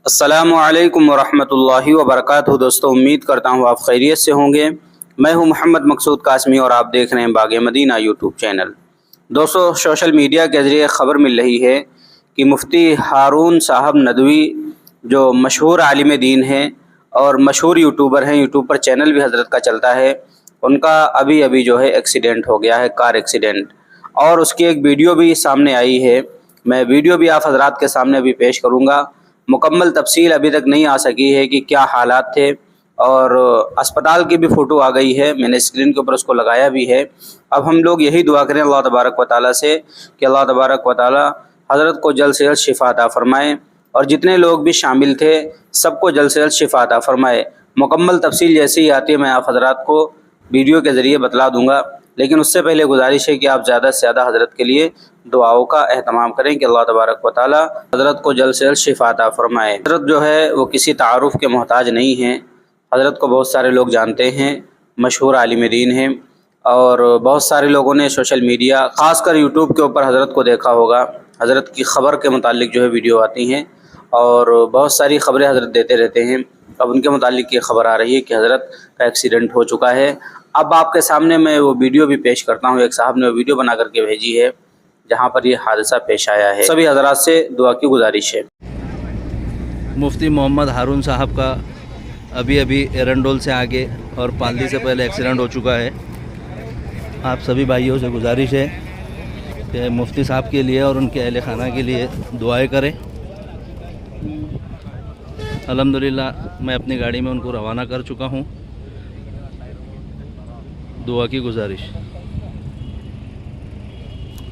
अस्सलामु अलैकुम वरहमतुल्लाहि वबरकातुहू। दोस्तों, उम्मीद करता हूँ आप खैरियत से होंगे। मैं हूँ मोहम्मद मकसूद कासमी और आप देख रहे हैं बाग़े मदीना यूट्यूब चैनल। दोस्तों, सोशल मीडिया के ज़रिए ख़बर मिल रही है कि मुफ्ती हारून साहब नदवी जो मशहूर आलिम दीन हैं और मशहूर यूट्यूबर हैं, यूट्यूब पर चैनल भी हज़रत का चलता है, उनका अभी अभी जो है एक्सीडेंट हो गया है, कार एक्सीडेंट। और उसकी एक वीडियो भी सामने आई है। मैं वीडियो भी आप हज़रात के सामने अभी पेश करूँगा। मुकम्मल तफसील अभी तक नहीं आ सकी है कि क्या हालात थे, और अस्पताल की भी फ़ोटो आ गई है, मैंने स्क्रीन के ऊपर उसको लगाया भी है। अब हम लोग यही दुआ करें अल्लाह तबारक व तआला से कि अल्लाह तबारक व तआला हज़रत को जल्द से जल्द शिफा अता फ़रमाए, और जितने लोग भी शामिल थे सबको जल्द से जल्द शिफा अता फ़रमाए। मुकम्मल तफसील जैसी ही आती है मैं आप हज़रात को वीडियो के ज़रिए बतला दूँगा, लेकिन उससे पहले गुजारिश है कि आप ज़्यादा से ज़्यादा हज़रत के लिए दुआओं का एहतमाम करें कि अल्लाह तबारक व तआला हज़रत को जल्द से जल्द शिफा अता फ़रमाए। हज़रत जो है वो किसी तारुफ़ के मोहताज नहीं हैं। हज़रत को बहुत सारे लोग जानते हैं, मशहूर आलिम दीन हैं, और बहुत सारे लोगों ने सोशल मीडिया ख़ासकर यूट्यूब के ऊपर हज़रत को देखा होगा। हज़रत की ख़बर के मुतालिक जो है वीडियो आती हैं और बहुत सारी ख़बरें हज़रत देते रहते हैं। अब उनके मुतालिक ये ख़बर आ रही है कि हज़रत का एक्सीडेंट हो चुका है। अब आपके सामने मैं वो वीडियो भी पेश करता हूँ। एक साहब ने वो वीडियो बना करके भेजी है जहाँ पर ये हादसा पेश आया है। सभी हज़रात से दुआ की गुजारिश है। मुफ्ती मोहम्मद हारून साहब का अभी अभी एरंडोल से आगे और पालदी से पहले एक्सीडेंट हो चुका है। आप सभी भाइयों से गुजारिश है कि मुफ्ती साहब के लिए और उनके अहले खाना के लिए दुआएं करें। अल्हम्दुलिल्लाह मैं अपनी गाड़ी में उनको रवाना कर चुका हूँ। दुआ की गुजारिश।